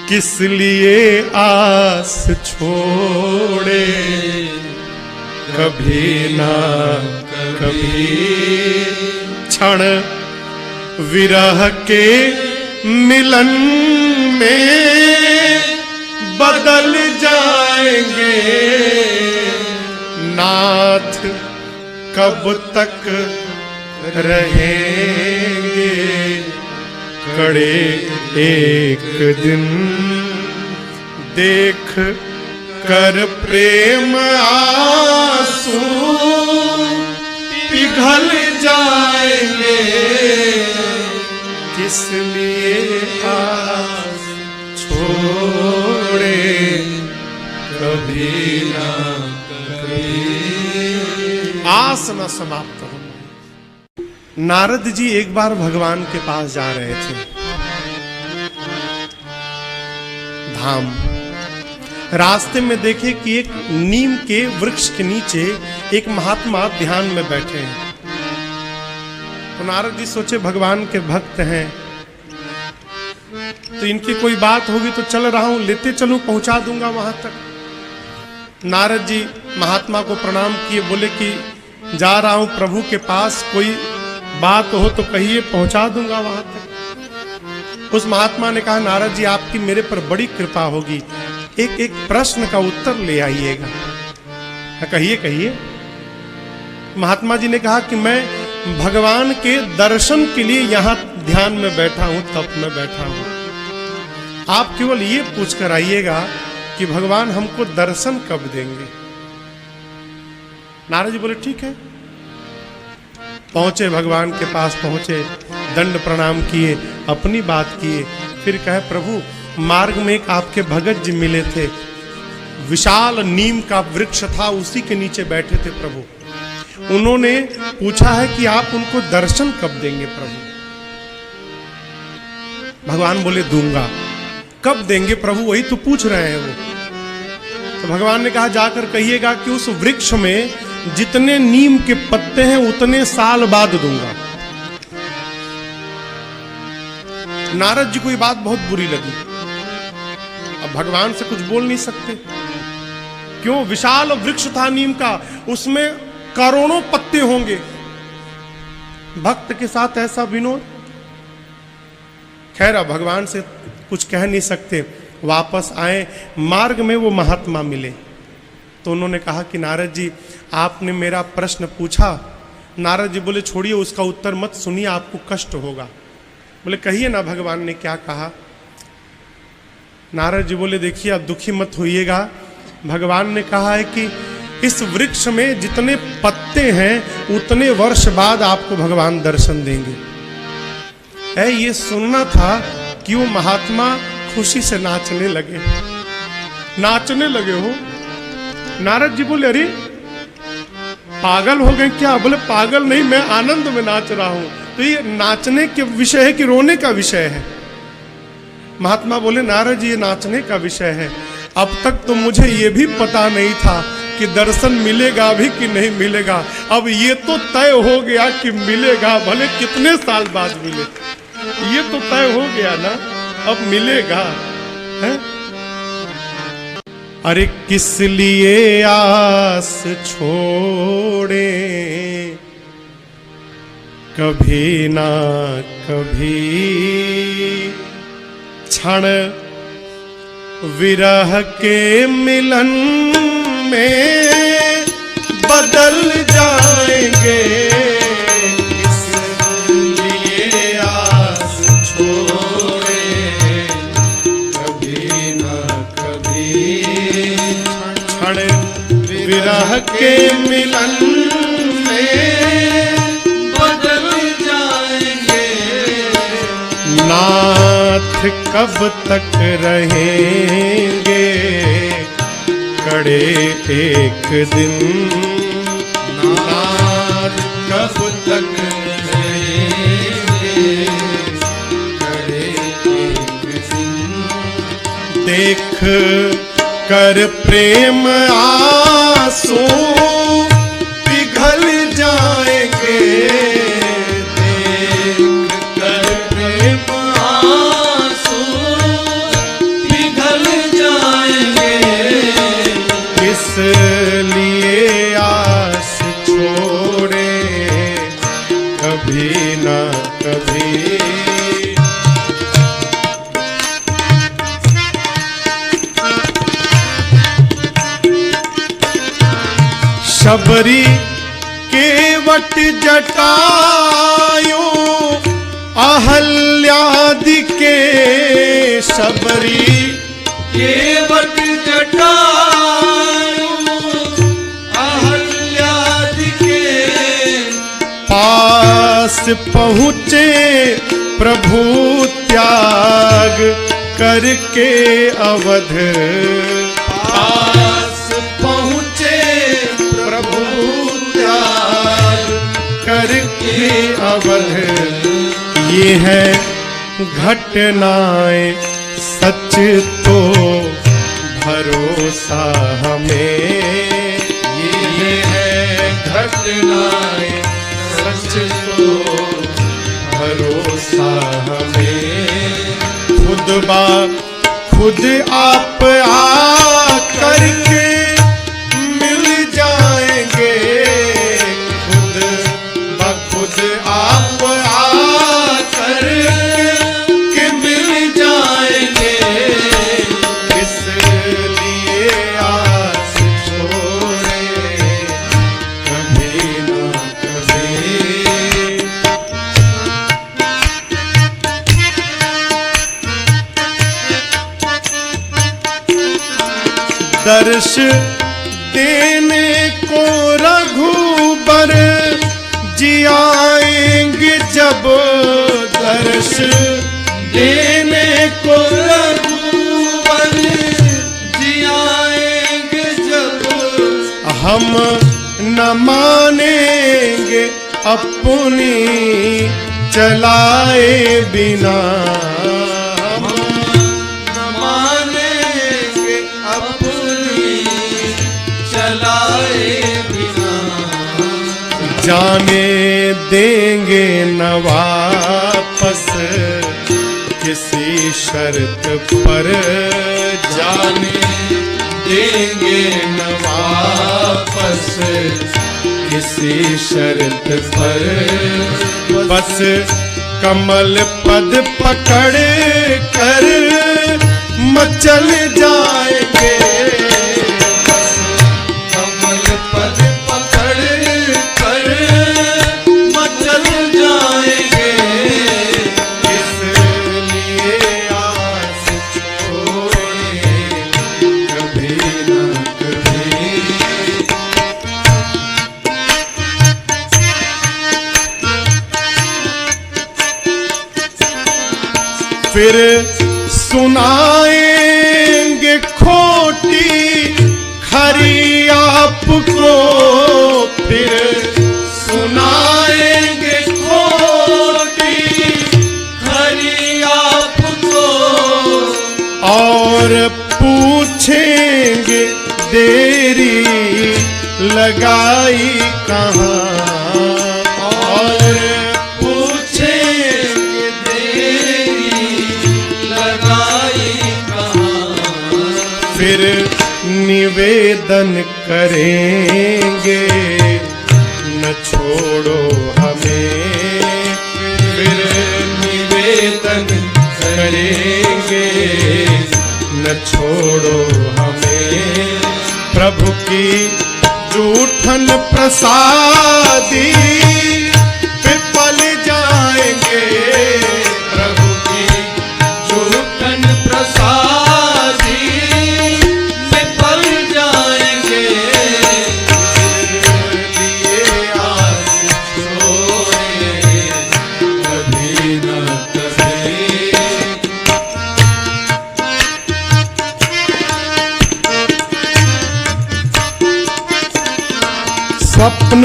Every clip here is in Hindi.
किस लिए आस छोड़े, कभी ना कभी क्षण विरह के मिलन में बदल जाएंगे। नाथ कब तक रहेंगे, कड़े एक दिन देख कर प्रेम आंसू पिघल जाएंगे। किस लिए आस छोड़े, कभी ना कभी आस न समाप्त हो। नारद जी एक बार भगवान के पास जा रहे थे धाम। रास्ते में देखे कि एक नीम के वृक्ष के नीचे एक महात्मा ध्यान में बैठे हैं। तो नारद जी सोचे भगवान के भक्त हैं, तो इनकी कोई बात होगी तो चल रहा हूं, लेते चलूं, पहुंचा दूंगा वहां तक। नारद जी महात्मा को प्रणाम किए, बोले कि जा रहा हूं प्रभु के पास, कोई बात हो तो कहिए, पहुंचा दूंगा वहां तक। उस महात्मा ने कहा, नारद जी आपकी मेरे पर बड़ी कृपा होगी, एक प्रश्न का उत्तर ले आइएगा। कहिए कहिए। महात्मा जी ने कहा कि मैं भगवान के दर्शन के लिए यहां ध्यान में बैठा हूं, तप में बैठा हूं। आप केवल ये पूछ कर आइएगा कि भगवान हमको दर्शन कब देंगे। नारद जी बोले ठीक है। पहुंचे, भगवान के पास पहुंचे, दंड प्रणाम किए, अपनी बात किए, फिर कहे प्रभु मार्ग में एक आपके भगत जी मिले थे, विशाल नीम का वृक्ष था, उसी के नीचे बैठे थे प्रभु। उन्होंने पूछा है कि आप उनको दर्शन कब देंगे प्रभु। भगवान बोले दूंगा। कब देंगे प्रभु, वही तो पूछ रहे हैं वो। तो भगवान ने कहा जाकर कहिएगा कि उस वृक्ष में जितने नीम के पत्ते हैं उतने साल बाद दूंगा। नारद जी को ये बात बहुत बुरी लगी। अब भगवान से कुछ बोल नहीं सकते, क्यों? विशाल वृक्ष था नीम का, उसमें करोड़ों पत्ते होंगे। भक्त के साथ ऐसा विनोद। खैर अब भगवान से कुछ कह नहीं सकते। वापस आए, मार्ग में वो महात्मा मिले, तो उन्होंने कहा कि नारद जी आपने मेरा प्रश्न पूछा। नारद जी बोले छोड़िए उसका उत्तर मत सुनिए, आपको कष्ट होगा। बोले कहिए ना भगवान ने क्या कहा। नारद जी बोले देखिए अब दुखी मत होइएगा, भगवान ने कहा है कि इस वृक्ष में जितने पत्ते हैं उतने वर्ष बाद आपको भगवान दर्शन देंगे। ये सुनना था कि वो महात्मा खुशी से नाचने लगे। हो। नारद जी बोले अरे पागल हो गए क्या? बोले पागल नहीं, मैं आनंद में नाच रहा हूं। तो ये नाचने के विषय है कि रोने का विषय है? महात्मा बोले नारद जी ये नाचने का विषय है। अब तक तो मुझे ये भी पता नहीं था कि दर्शन मिलेगा भी कि नहीं मिलेगा। अब ये तो तय हो गया कि मिलेगा, भले कितने साल बाद मिले, ये तो तय हो गया ना, अब मिलेगा है? अरे किस लिए आस छोड़े, कभी ना कभी क्षण विरह के मिलन में बदल जाएंगे। किस लिए आस छोड़े, कभी ना कभी क्षण विरह के मिलन में बदल जाएंगे। नाथ कब तक रहेंगे, कड़े एक दिन नाथ कब तक रहेंगे, कड़े एक दिन देख कर प्रेम आंसू पिघल जाएंगे। देख कर प्रेम आंसू शबरी केवट जटायु अहल्यादि के शबरी केवट जटायु अहल्यादि के पास पहुँचे प्रभु त्याग करके अवध पास पहुँचे प्रभु त्याग करके अवध ये है घटनाएं सच तो भरोसा हमें ये है घटनाएं सच तो भरोसा हमें खुद आप आ करके मिल जाएंगे खुद आप आ करके मिल जाएंगे इसलिए आस छोड़े कभी ना कभी दर्श देने को रघुबर जी आएंगे जब दर्श देने को रघुवर जी आएंगे जब हम न मानेंगे अपनी चलाए बिना हम न मानेंगे अपनी चलाए बिना जाने देंगे न वापस किसी शर्त पर जाने देंगे न वापस किसी शर्त पर बस कमल पद पकड़ कर मचल जाएंगे कमल पद पकड़ कर मचल जाएंगे इसलिए आस छोड़े कभी ना कभी फिर सुनाएंगे खोटी खरी आपको फिर सुनाएंगे खोटी खरी आपको और पूछेंगे देरी लगाई कहाँ और पूछेंगे देरी लगाई कहाँ फिर निवेदन करेंगे न छोड़ो हमें फिर निवेदन करेंगे न छोड़ो हमें प्रभु की जूठन प्रसादी पिपल जाएंगे प्रभु की जूठन प्रसादी में पल जाएंगे लिए आस छोड़े कभी न कभी स्वप्न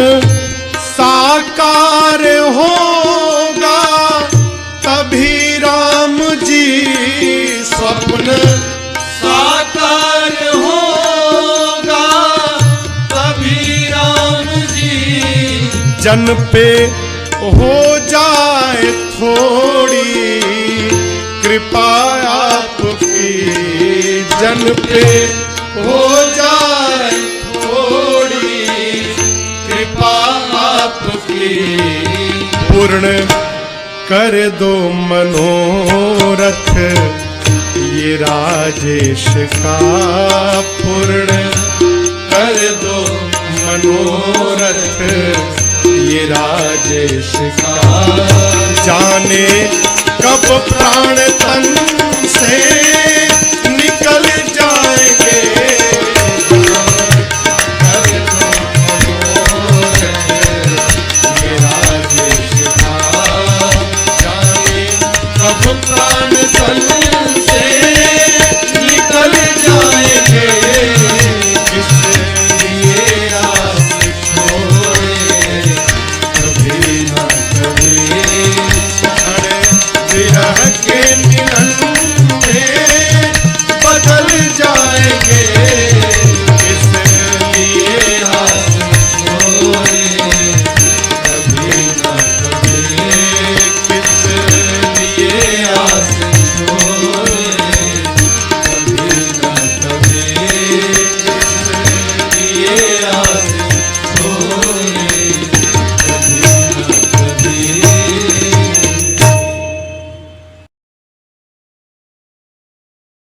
साकार होगा तभी राम जी स्वप्न साकार होगा तभी राम जी जन पे हो जाए थोड़ी कृपा आपकी जन पे हो जाए थोड़ी कृपा आपकी पूर्ण कर दो मनोरथ ये राजेश का पूर्ण कर दो मनोरथ ये राजेश का का जाने कब प्राण तन से